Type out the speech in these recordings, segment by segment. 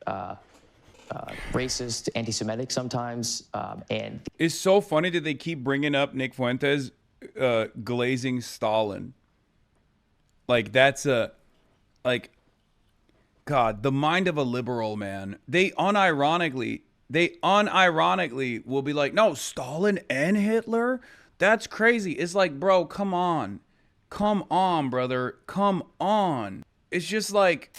very racist, anti-Semitic sometimes. And it's so funny that they keep bringing up Nick Fuentes glazing Stalin. Like, that's God, the mind of a liberal, man. They unironically will be like, no, Stalin and Hitler? That's crazy. It's like, bro, come on. Come on, brother. Come on. It's just like...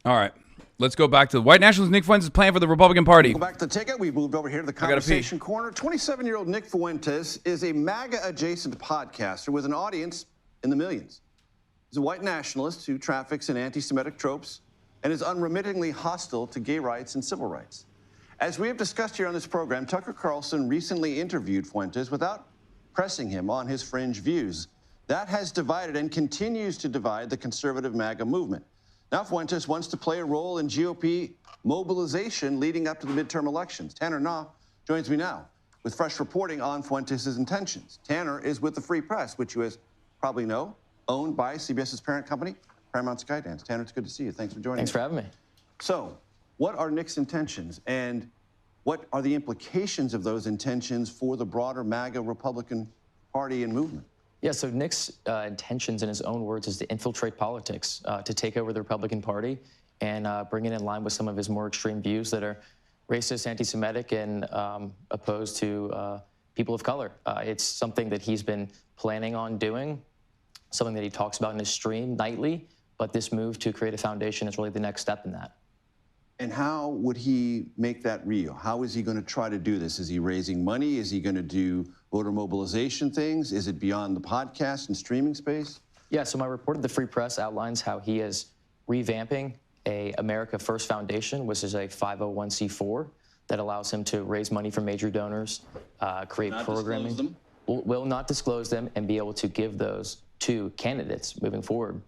All right, let's go back to the white nationalist Nick Fuentes' plan for the Republican Party. Go back to the ticket. We've moved over here to the conversation corner. 27-year-old Nick Fuentes is a MAGA-adjacent podcaster with an audience in the millions. He's a white nationalist who traffics in anti-Semitic tropes and is unremittingly hostile to gay rights and civil rights. As we have discussed here on this program, Tucker Carlson recently interviewed Fuentes without pressing him on his fringe views. That has divided and continues to divide the conservative MAGA movement. Now Fuentes wants to play a role in GOP mobilization leading up to the midterm elections. Tanner Nah joins me now with fresh reporting on Fuentes' intentions. Tanner is with the Free Press, which you probably know, owned by CBS's parent company, Paramount Skydance. Tanner, it's good to see you. Thanks for joining Thanks me. for having me. So, what are Nick's intentions, and what are the implications of those intentions for the broader MAGA Republican Party and movement? Yeah, so Nick's intentions, in his own words, is to infiltrate politics, to take over the Republican Party and bring it in line with some of his more extreme views that are racist, anti-Semitic, and opposed to people of color. It's something that he's been planning on doing, something that he talks about in his stream nightly, but this move to create a foundation is really the next step in that. And how would he make that real? How is he going to try to do this? Is he raising money? Is he going to do voter mobilization things? Is it beyond the podcast and streaming space? Yeah, so my report at the Free Press outlines how he is revamping a America First Foundation, which is a 501c4 that allows him to raise money from major donors, create programming. Will not disclose them and be able to give those to candidates moving forward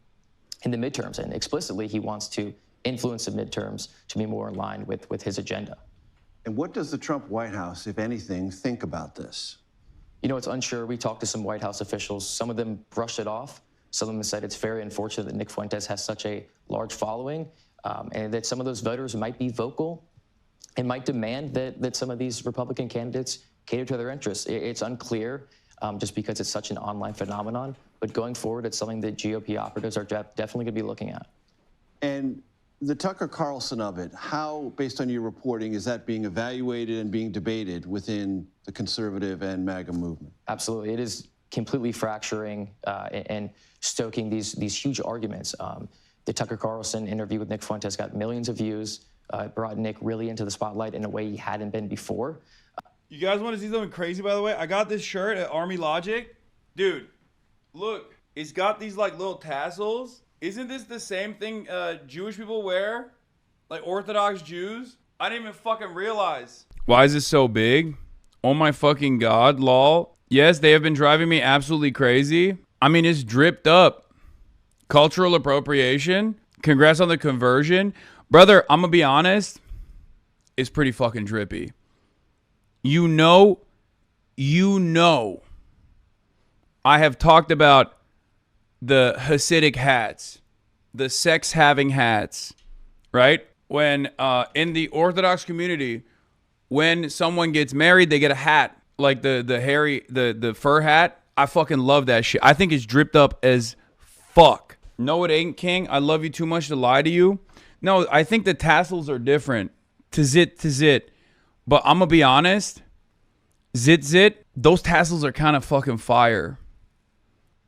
in the midterms. And explicitly, he wants to influence the midterms to be more in line with his agenda. And what does the Trump White House, if anything, think about this? You know, it's unsure. We talked to some White House officials. Some of them brushed it off. Some of them said it's very unfortunate that Nick Fuentes has such a large following, and that some of those voters might be vocal and might demand that some of these Republican candidates cater to their interests. It's unclear just because it's such an online phenomenon. But going forward, it's something that GOP operatives are definitely going to be looking at. And the Tucker Carlson of it, how, based on your reporting, is that being evaluated and being debated within the conservative and MAGA movement? Absolutely. It is completely fracturing and stoking these huge arguments. The Tucker Carlson interview with Nick Fuentes got millions of views, brought Nick really into the spotlight in a way he hadn't been before. You guys want to see something crazy, by the way? I got this shirt at Army Logic. Dude, look, it's got these like little tassels. Isn't this the same thing Jewish people wear? Like Orthodox Jews? I didn't even fucking realize. Why is this so big? Oh my fucking God, lol. Yes, they have been driving me absolutely crazy. I mean, it's dripped up. Cultural appropriation. Congrats on the conversion. Brother, I'm gonna be honest. It's pretty fucking drippy. You know, I have talked about the Hasidic hats, the sex-having hats, right? When in the Orthodox community, when someone gets married, they get a hat, like the fur hat. I fucking love that shit. I think it's dripped up as fuck. No, it ain't, King. I love you too much to lie to you. No, I think the tassels are different. Tzit. But I'm gonna be honest. Zit. Those tassels are kind of fucking fire.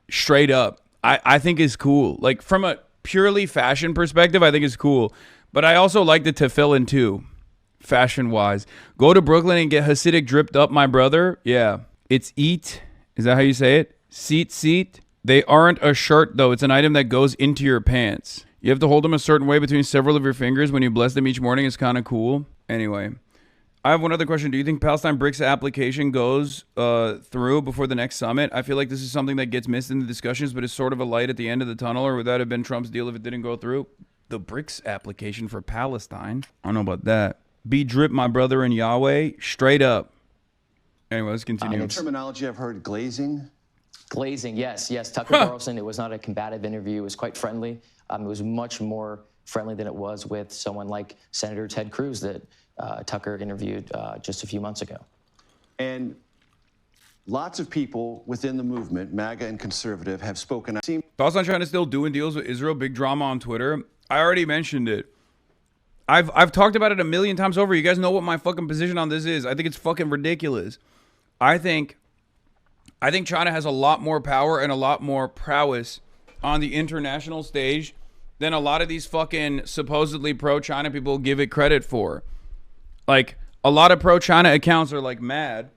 Straight up. I think it's cool. Like, from a purely fashion perspective, I think it's cool. But I also like the tefillin too, fashion-wise. Go to Brooklyn and get Hasidic dripped up, my brother. Yeah. It's eat. Is that how you say it? Seat. They aren't a shirt, though. It's an item that goes into your pants. You have to hold them a certain way between several of your fingers when you bless them each morning. It's kind of cool. Anyway. I have one other question. Do you think Palestine BRICS application goes through before the next summit? I feel like this is something that gets missed in the discussions, but it's sort of a light at the end of the tunnel, or would that have been Trump's deal if it didn't go through? The BRICS application for Palestine? I don't know about that. Be drip, my brother in Yahweh. Straight up. Anyway, let's continue. Terminology I've heard, glazing. Glazing, yes. Tucker Carlson, it was not a combative interview. It was quite friendly. It was much more friendly than it was with someone like Senator Ted Cruz that Tucker interviewed just a few months ago. And lots of people within the movement, MAGA and conservative, have spoken. Thoughts on China still doing deals with Israel? Big drama on Twitter. I already mentioned it. I've talked about it a million times over. You guys know what my fucking position on this is. I think it's fucking ridiculous. I think China has a lot more power and a lot more prowess on the international stage than a lot of these fucking supposedly pro-China people give it credit for. Like, a lot of pro-China accounts are like mad.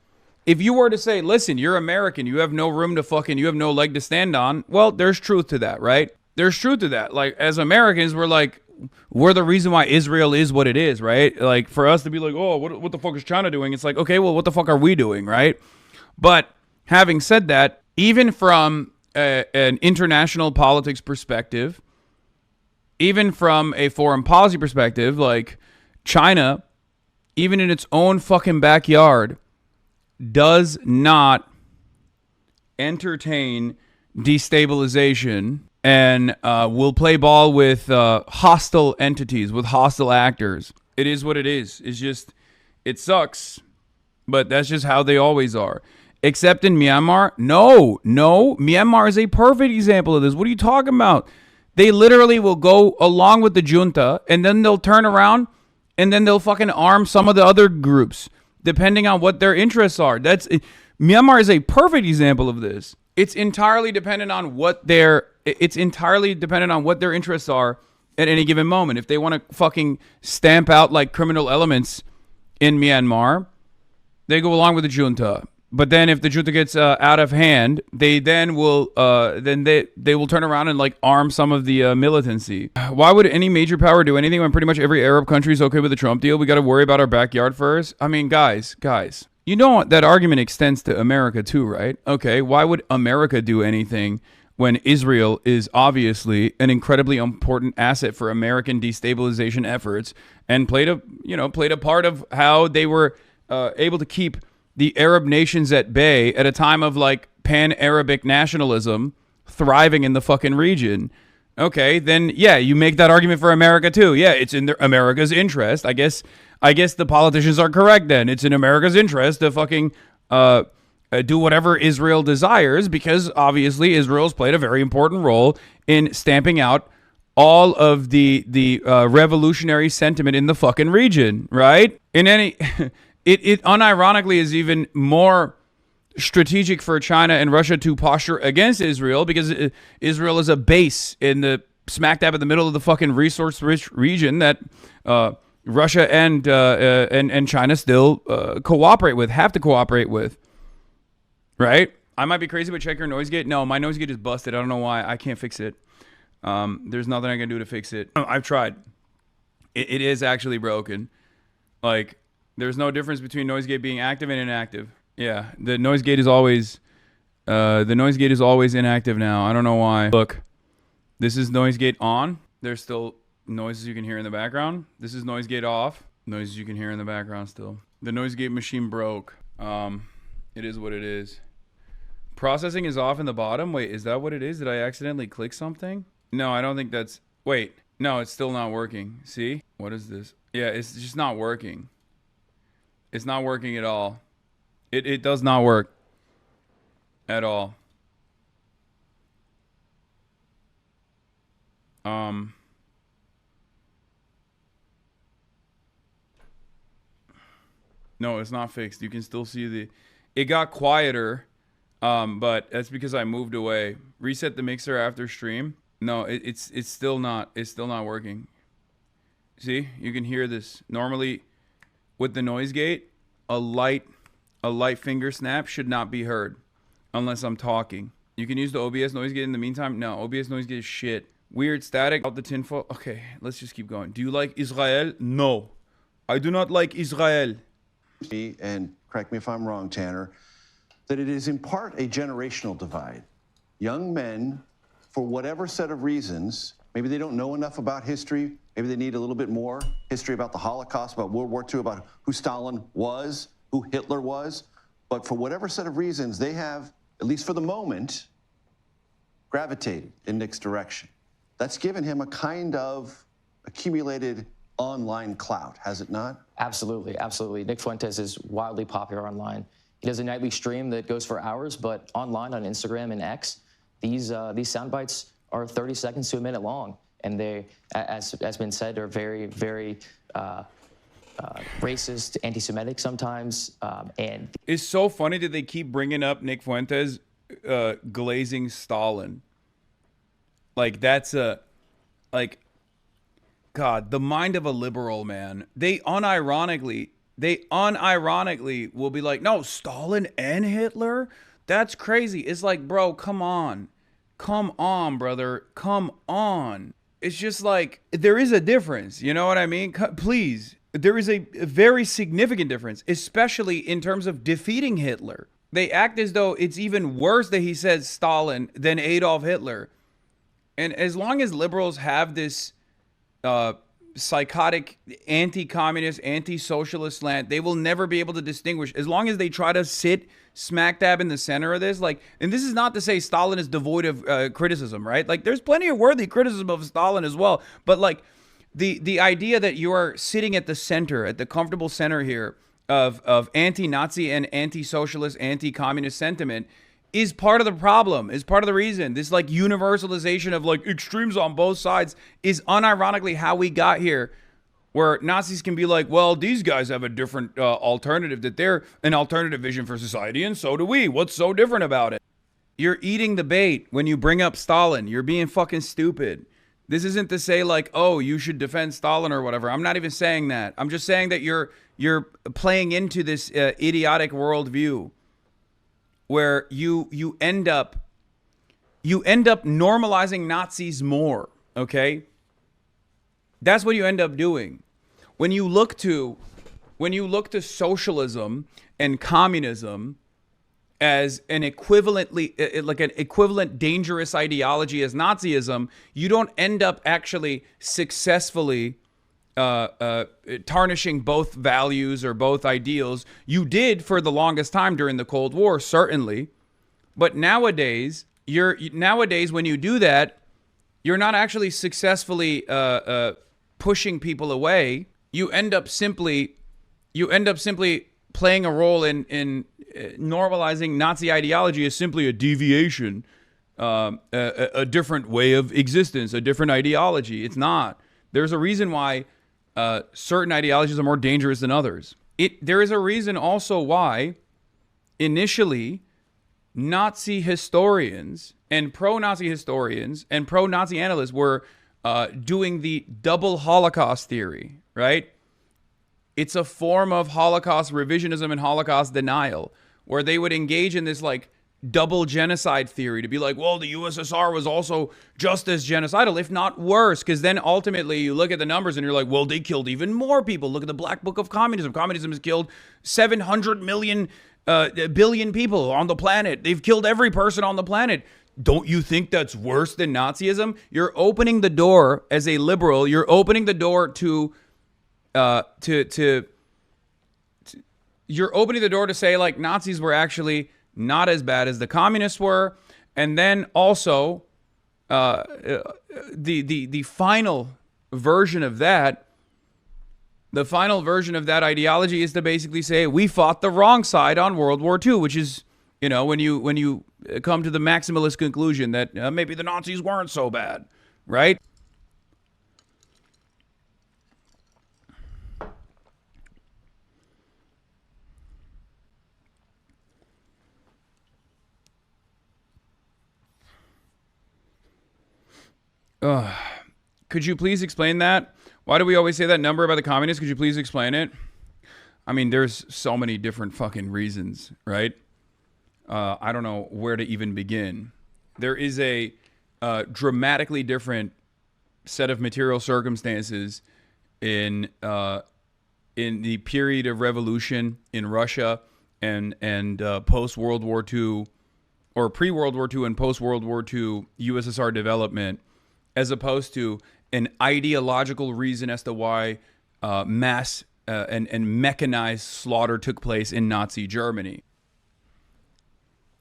If you were to say, listen, you're American, you have no room to fucking, you have no leg to stand on, well, there's truth to that, right? There's truth to that. Like, as Americans, we're the reason why Israel is what it is, right? Like, for us to be like, oh, what the fuck is China doing? It's like, okay, well, what the fuck are we doing, right? But having said that, even from an international politics perspective, even from a foreign policy perspective, like, China, even in its own fucking backyard, does not entertain destabilization and will play ball with hostile entities, with hostile actors. It is what it is. It's just, it sucks, but that's just how they always are. Except in Myanmar, no, Myanmar is a perfect example of this. What are you talking about? They literally will go along with the junta, and then they'll turn around, and then they'll fucking arm some of the other groups, depending on what their interests are. Myanmar is a perfect example of this. It's entirely dependent on what their interests are at any given moment. If they want to fucking stamp out like criminal elements in Myanmar, they go along with the junta. But then if the junta gets out of hand, they then will they will turn around and like arm some of the militancy. Why would any major power do anything when pretty much every Arab country is okay with the Trump deal? We got to worry about our backyard first. I mean, guys, you know that argument extends to America too, right? Okay, why would America do anything when Israel is obviously an incredibly important asset for American destabilization efforts and played a part of how they were able to keep the Arab nations at bay at a time of like pan-Arabic nationalism thriving in the fucking region. Okay, then yeah, you make that argument for America too. Yeah, it's in America's interest. I guess the politicians are correct then. It's in America's interest to fucking do whatever Israel desires, because obviously Israel's played a very important role in stamping out all of the revolutionary sentiment in the fucking region, right? It unironically is even more strategic for China and Russia to posture against Israel, because Israel is a base in the smack dab in the middle of the fucking resource-rich region that Russia and China still have to cooperate with, right? I might be crazy, but check your noise gate. No, my noise gate is busted. I don't know why. I can't fix it. There's nothing I can do to fix it. I've tried. It is actually broken. Like, there's no difference between noise gate being active and inactive. Yeah, the noise gate is always inactive now. I don't know why. Look, this is noise gate on. There's still noises you can hear in the background. This is noise gate off. Noises you can hear in the background still. The noise gate machine broke. It is what it is. Processing is off in the bottom. Wait, is that what it is? Did I accidentally click something? No, I don't think that's... Wait, no, it's still not working. See? What is this? Yeah, it's just not working. It's not working at all. It does not work at all. No, it's not fixed. You can still see it got quieter, but that's because I moved away. Reset the mixer after stream. No, it's still not working. See, you can hear this. Normally, with the noise gate, a light finger snap should not be heard unless I'm talking. You can use the OBS noise gate in the meantime. No, OBS noise gate is shit. Weird static out the tinfoil. Okay, let's just keep going. Do you like Israel? No, I do not like Israel. And correct me if I'm wrong, Tanner, that it is in part a generational divide. Young men, for whatever set of reasons, maybe they don't know enough about history, maybe they need a little bit more history about the Holocaust, about World War II, about who Stalin was, who Hitler was, but for whatever set of reasons, they have, at least for the moment, gravitated in Nick's direction. That's given him a kind of accumulated online clout, has it not? Absolutely, absolutely. Nick Fuentes is wildly popular online. He does a nightly stream that goes for hours, but online on Instagram and X, these sound bites are 30 seconds to a minute long, and they, as has been said, are very, very racist, anti-Semitic sometimes, and it's so funny that they keep bringing up Nick Fuentes glazing Stalin. Like that's God, the mind of a liberal, man. They unironically will be like, no, Stalin and Hitler? That's crazy. It's like, bro, come on. Come on, brother. Come on. It's just like, there is a difference. You know what I mean? Please. There is a very significant difference, especially in terms of defeating Hitler. They act as though it's even worse that he says Stalin than Adolf Hitler. And as long as liberals have this psychotic, anti-communist, anti-socialist slant, they will never be able to distinguish. As long as they try to sit smack dab in the center of this, like, and this is not to say Stalin is devoid of criticism, right? Like, there's plenty of worthy criticism of Stalin as well. But like, the idea that you are sitting at the center, at the comfortable center here of anti-Nazi and anti-socialist, anti-communist sentiment is part of the problem, is part of the reason. This like universalization of like extremes on both sides is unironically how we got here, where Nazis can be like, well, these guys have a different alternative, that they're an alternative vision for society, and so do we. What's so different about it? You're eating the bait when you bring up Stalin. You're being fucking stupid. This isn't to say like, oh, you should defend Stalin or whatever. I'm not even saying that. I'm just saying that you're playing into this idiotic worldview, where you end up normalizing Nazis more, okay? That's what you end up doing. When you look to socialism and communism as an equivalent dangerous ideology as Nazism, you don't end up actually successfully tarnishing both values or both ideals. You did for the longest time during the Cold War, certainly, but nowadays when you do that, you're not actually successfully pushing people away. You end up simply playing a role in normalizing Nazi ideology as simply a deviation, a different way of existence, a different ideology. It's not. There's a reason why certain ideologies are more dangerous than others. There is a reason also why initially Nazi historians and pro-Nazi analysts were doing the double Holocaust theory, right? It's a form of Holocaust revisionism and Holocaust denial, where they would engage in this like double genocide theory to be like, well, the USSR was also just as genocidal, if not worse, because then ultimately you look at the numbers and you're like, well, they killed even more people. Look at the Black Book of Communism. Communism has killed 700 billion people on the planet. They've killed every person on the planet. Don't you think that's worse than Nazism? You're opening the door as a liberal. You're opening the door to you're opening the door to say like Nazis were actually not as bad as the communists were. And then also the final version of that, ideology is to basically say we fought the wrong side on World War II, which is, you know, when you come to the maximalist conclusion that maybe the Nazis weren't so bad, right? Could you please explain that? Why do we always say that number about the communists? Could you please explain it? I mean, there's so many different fucking reasons, right? I don't know where to even begin. There is a dramatically different set of material circumstances in the period of revolution in Russia and post World War II, or pre World War II and post World War II USSR development, as opposed to an ideological reason as to why mass and mechanized slaughter took place in Nazi Germany.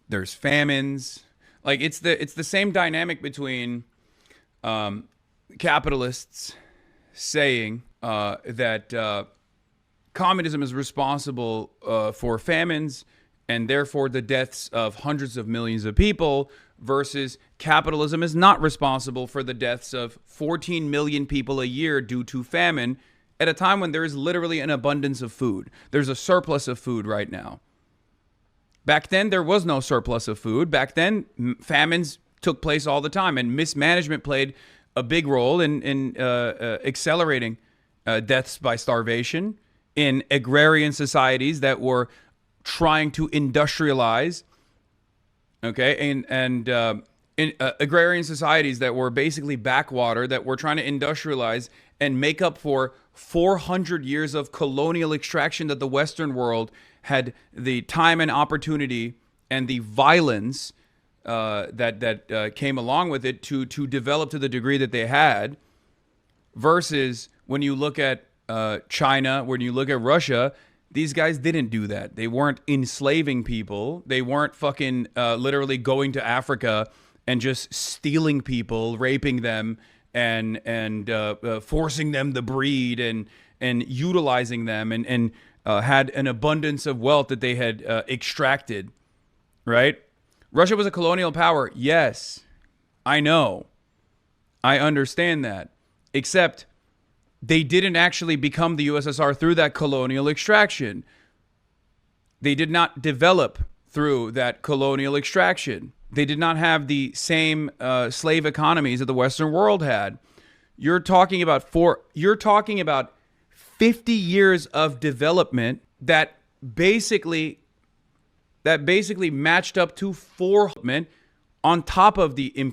There's famines. Like it's the same dynamic between capitalists saying that communism is responsible for famines and therefore the deaths of hundreds of millions of people, versus capitalism is not responsible for the deaths of 14 million people a year due to famine at a time when there is literally an abundance of food. There's a surplus of food right now. Back then, there was no surplus of food. Back then, famines took place all the time, and mismanagement played a big role in accelerating deaths by starvation in agrarian societies that were trying to industrialize. Okay, and in agrarian societies that were basically backwater, that were trying to industrialize and make up for 400 years of colonial extraction that the Western world had the time and opportunity and the violence that came along with it to develop to the degree that they had, versus when you look at China, when you look at Russia, these guys didn't do that. They weren't enslaving people. They weren't fucking literally going to Africa and just stealing people, raping them, and forcing them to breed and utilizing them, and had an abundance of wealth that they had extracted, right? Russia was a colonial power. Yes, I know. I understand that. Except they didn't actually become the USSR through that colonial extraction. They did not develop through that colonial extraction. They did not have the same slave economies that the Western world had. You're talking about 50 years of development that basically matched up to 4 on top of the on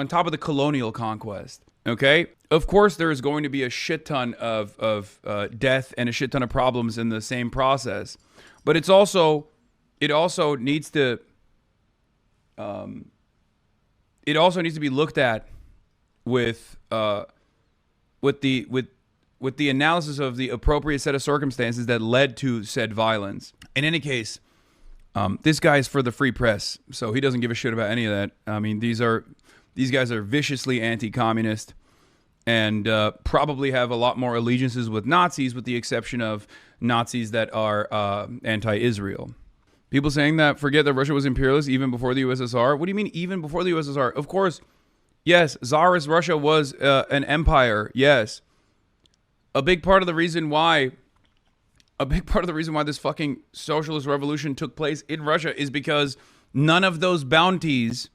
top of the colonial conquest. Okay, of course there is going to be a shit ton of death and a shit ton of problems in the same process, but it also needs to be looked at with the analysis of the appropriate set of circumstances that led to said violence. In any case, this guy's for the free press, so he doesn't give a shit about any of that. I mean, these guys are viciously anti-communist and probably have a lot more allegiances with Nazis, with the exception of Nazis that are anti-Israel. People saying that forget that Russia was imperialist even before the USSR. What do you mean even before the USSR? Of course, yes, Tsarist Russia was an empire. Yes. A big part of the reason why this fucking socialist revolution took place in Russia is because none of those bounties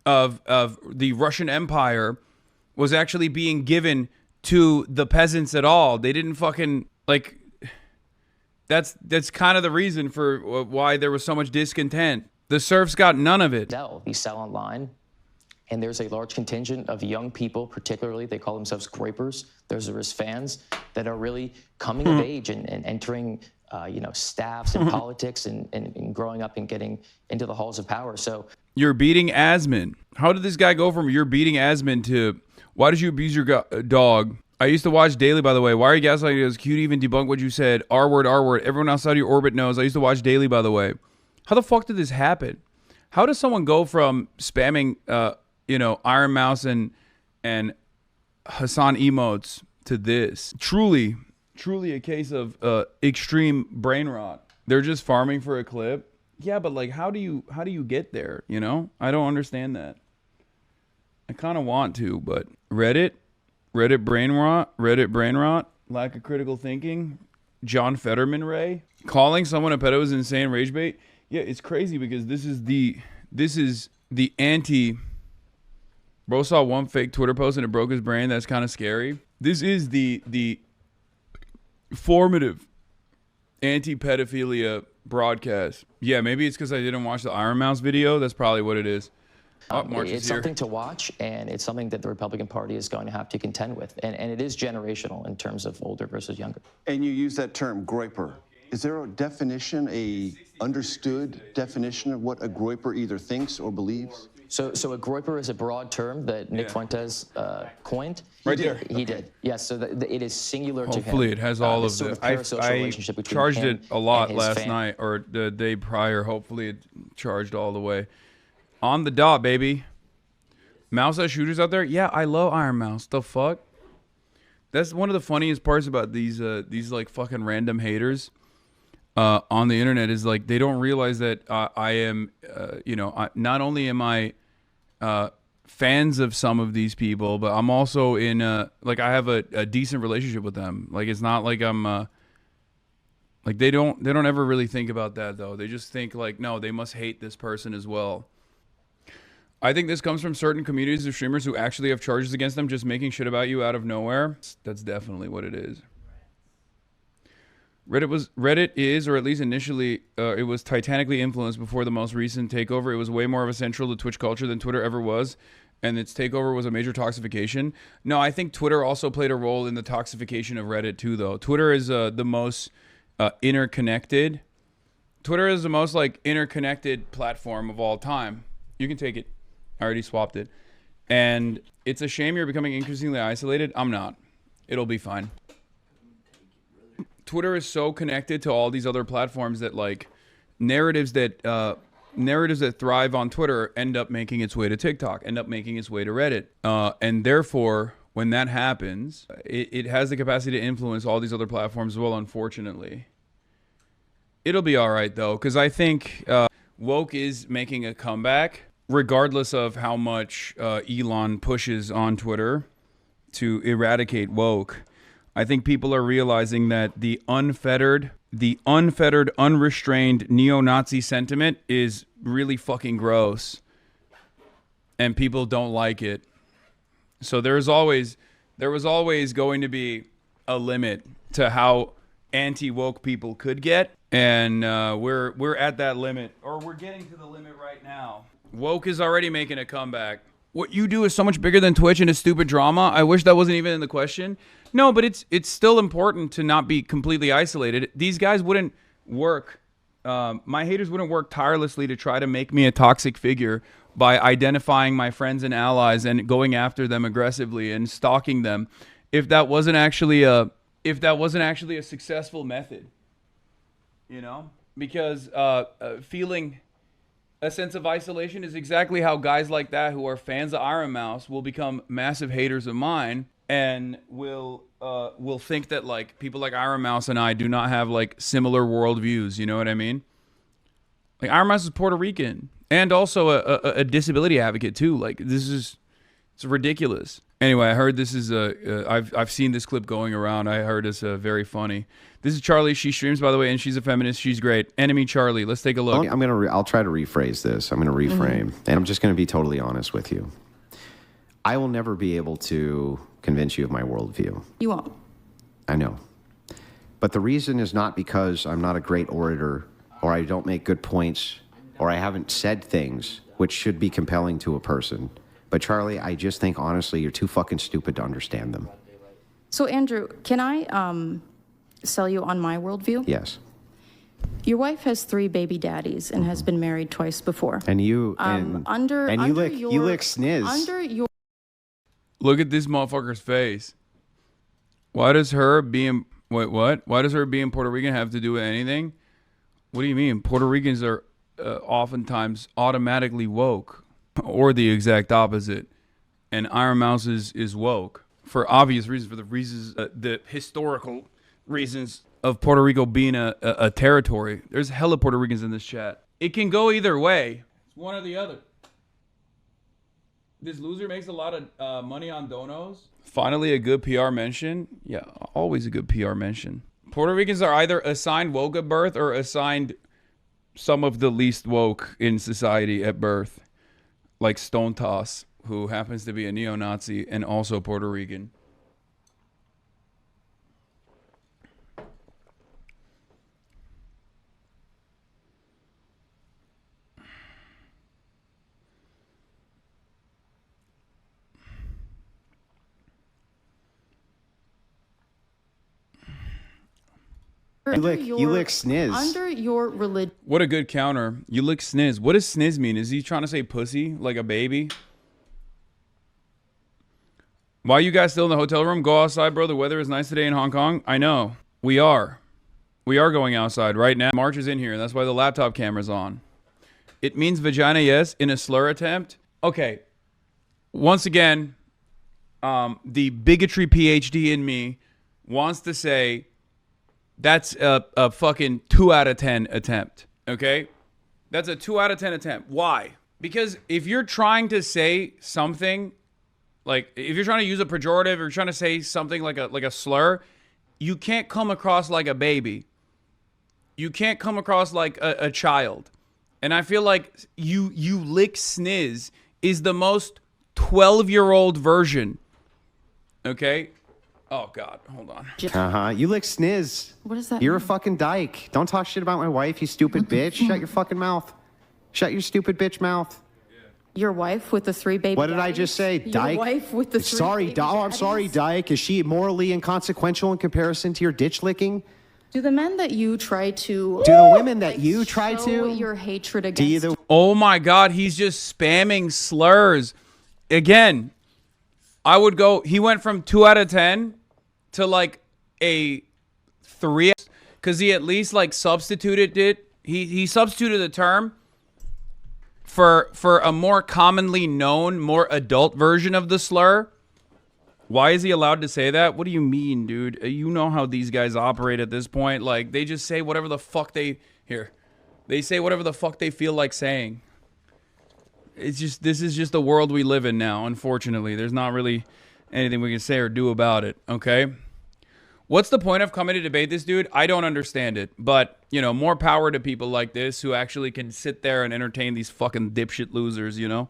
of the Russian Empire was actually being given to the peasants at all. They didn't fucking, like, that's kind of the reason for why there was so much discontent. The serfs got none of it. You sell online, and there's a large contingent of young people, particularly, they call themselves groypers. Those are his fans that are really coming of age and entering, staffs and politics and growing up and getting into the halls of power. So you're beating Asman. How did this guy go from you're beating Asman to why did you abuse your dog? I used to watch Daily, by the way. Why are you gaslighting us? Cute even debunk what you said. R word, R word. Everyone outside your orbit knows. I used to watch Daily, by the way. How the fuck did this happen? How does someone go from spamming, Iron Mouse and Hasan emotes to this? Truly a case of extreme brain rot. They're just farming for a clip. Yeah, but like, how do you get there? You know, I don't understand that. I kind of want to, but Reddit brain rot, lack of critical thinking. John Fetterman Ray calling someone a pedo is insane. Rage bait. Yeah, it's crazy because this is the anti. Bro saw one fake Twitter post and it broke his brain. That's kind of scary. This is the formative anti-pedophilia broadcast. Yeah, maybe it's because I didn't watch the Iron Mouse video. That's probably what it is. It's something to watch, and it's something that the Republican Party is going to have to contend with. And it is generational in terms of older versus younger. And you use that term, groyper. Is there a definition, a understood definition of what a groyper either thinks or believes? So a groyper is a broad term that Nick Fuentes coined. Right there. He did. Yes, so it is singular to him. Hopefully it has all of sort the... of parasocial relationship between charged him it a lot and his last fan. night or the day prior. Hopefully it charged all the way. On the dot, baby. Mouse has shooters out there? Yeah, I love Iron Mouse. The fuck? That's one of the funniest parts about these like fucking random haters on the internet is like they don't realize that I am, not only am I fans of some of these people, but I'm also in like I have a decent relationship with them. Like it's not like I'm like they don't ever really think about that though. They just think like, no, they must hate this person as well. I think this comes from certain communities of streamers who actually have charges against them just making shit about you out of nowhere. That's definitely what it is. Reddit is, or at least initially, it was titanically influenced before the most recent takeover. It was way more of a central to Twitch culture than Twitter ever was, and its takeover was a major toxification. No, I think Twitter also played a role in the toxification of Reddit too, though. Twitter is the most interconnected. Twitter is the most like interconnected platform of all time. You can take it. I already swapped it. And it's a shame you're becoming increasingly isolated. I'm not. It'll be fine. Twitter is so connected to all these other platforms that like narratives that thrive on Twitter end up making its way to TikTok, end up making its way to Reddit. And therefore, when that happens, it has the capacity to influence all these other platforms as well, unfortunately. It'll be all right, though, because I think woke is making a comeback. Regardless of how much Elon pushes on Twitter to eradicate woke, I think people are realizing that the unfettered, unrestrained neo-Nazi sentiment is really fucking gross, and people don't like it. So there was always going to be a limit to how anti-woke people could get, and we're at that limit, or we're getting to the limit right now. Woke is already making a comeback. What you do is so much bigger than Twitch and a stupid drama. I wish that wasn't even in the question. No, but it's still important to not be completely isolated. These guys wouldn't work. My haters wouldn't work tirelessly to try to make me a toxic figure by identifying my friends and allies and going after them aggressively and stalking them if that wasn't actually a successful method. You know? Because feeling a sense of isolation is exactly how guys like that who are fans of Iron Mouse will become massive haters of mine and will think that like people like Iron Mouse and I do not have like similar worldviews. You know what I mean? Like Iron Mouse is Puerto Rican and also a disability advocate too. Like it's ridiculous. Anyway, I heard this is I've seen this clip going around. I heard it's very funny. This is Charlie. She streams, by the way, and she's a feminist. She's great. Enemy Charlie. Let's take a look. I'll try to rephrase this. I'm gonna reframe, and I'm just gonna be totally honest with you. I will never be able to convince you of my worldview. You won't. I know, but the reason is not because I'm not a great orator, or I don't make good points, or I haven't said things which should be compelling to a person. But Charlie, I just think honestly, you're too fucking stupid to understand them. So Andrew, can I sell you on my worldview? Yes. Your wife has 3 baby daddies and has been married twice before. And you you lick sniz. Look at this motherfucker's face. Why does her being Why does her being Puerto Rican have to do with anything? What do you mean? Puerto Ricans are oftentimes automatically woke, or the exact opposite. And Iron Mouse is woke for obvious reasons, for the reasons, the historical reasons of Puerto Rico being a territory. There's hella Puerto Ricans in this chat. It can go either way. It's one or the other. This loser makes a lot of money on donos. Finally, a good PR mention. Yeah, always a good PR mention. Puerto Ricans are either assigned woke at birth or assigned some of the least woke in society at birth. Like Stone Toss, who happens to be a neo-Nazi and also Puerto Rican. You lick sniz. Under your religion. What a good counter. You lick sniz. What does sniz mean? Is he trying to say pussy like a baby? Why are you guys still in the hotel room? Go outside, bro. The weather is nice today in Hong Kong. I know. We are. We are going outside right now. March is in here. That's why the laptop camera's on. It means vagina, yes, in a slur attempt. Okay. Once again, the bigotry PhD in me wants to say that's a fucking 2 out of 10 attempt. Okay? That's a 2 out of 10 attempt. Why? Because if you're trying to say something, like if you're trying to use a pejorative, or you're trying to say something like a slur, you can't come across like a baby. You can't come across like a child. And I feel like you lick sniz is the most 12-year-old version. Okay? Oh, God. Hold on. You lick sniz. What does that You're mean? a fucking dyke. Don't talk shit about my wife, you stupid bitch. Shut your fucking mouth. Shut your stupid bitch mouth. Your wife with the 3 baby What did I just say? Your Dyke? wife with the 3 Sorry, baby I'm sorry, Dyke. Is she morally inconsequential in comparison to your ditch licking? Do the men that you try to... Do the women that you try show to? your hatred against... Oh, my God. He's just spamming slurs. Again, I would go... He went from 2 out of 10 to like a 3, because he at least like substituted it. He substituted the term for a more commonly known, more adult version of the slur. Why is he allowed to say that? What do you mean, dude? You know how these guys operate at this point. Like, they just say whatever the fuck they say whatever the fuck they feel like saying. It's just, this is just the world we live in now, unfortunately. There's not really anything we can say or do about it, okay? What's the point of coming to debate this dude? I don't understand it. But, you know, more power to people like this who actually can sit there and entertain these fucking dipshit losers, you know?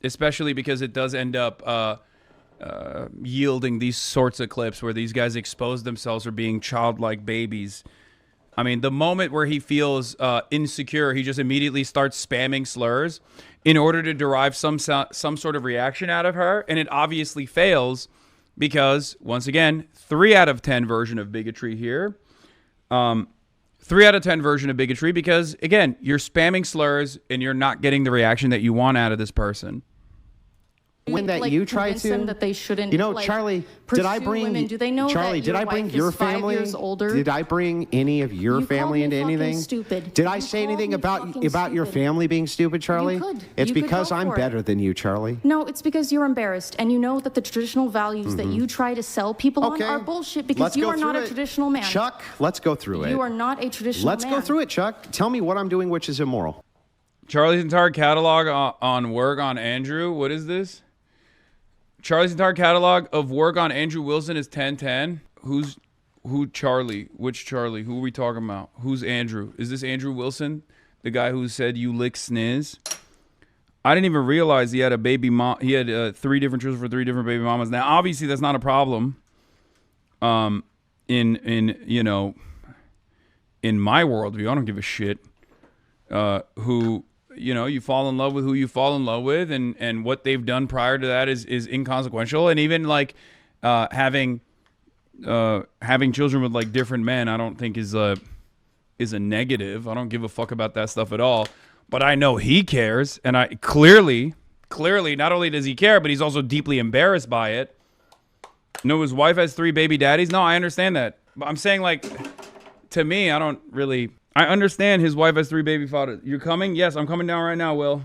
Especially because it does end up yielding these sorts of clips where these guys expose themselves for being childlike babies. I mean, the moment where he feels insecure, he just immediately starts spamming slurs in order to derive some sort of reaction out of her. And it obviously fails because, once again, 3 out of 10 version of bigotry here. 3 out of 10 version of bigotry because, again, you're spamming slurs and you're not getting the reaction that you want out of this person. When that you try to, them that they shouldn't, you know, like, Charlie, did I pursue bring women? Do they know Charlie? that Did I bring your wife is 5 family? years older? Did I bring any of your You family called me into fucking anything? stupid. Did I You say called anything me about fucking your stupid. family being stupid, Charlie? could. It's You could because go I'm for it. better than you, Charlie. No, it's because you're embarrassed, and you know that the traditional values that you try to sell people on are bullshit because Let's you go are not through a it. traditional man. Chuck, let's go through it. You are not a traditional Let's man. go through it, Chuck. Tell me what I'm doing which is immoral. Charlie's entire catalog on work on Andrew. What is this? Charlie's entire catalog of work on Andrew Wilson is 10-10. Who Charlie? Which Charlie? Who are we talking about? Who's Andrew? Is this Andrew Wilson? The guy who said you lick sniz? I didn't even realize he had a baby mom. He had 3 different children for 3 different baby mamas. Now, obviously, that's not a problem. In you know, in my worldview, I don't give a shit. Who, you know, you fall in love with who you fall in love with, and what they've done prior to that is inconsequential. And even like having children with like different men, I don't think is a negative. I don't give a fuck about that stuff at all. But I know he cares, and I clearly, not only does he care, but he's also deeply embarrassed by it. No, his wife has 3 baby daddies. No, I understand that. But I'm saying, like, to me, I don't really. I understand his wife has 3 baby fathers. You're coming? Yes, I'm coming down right now, Will.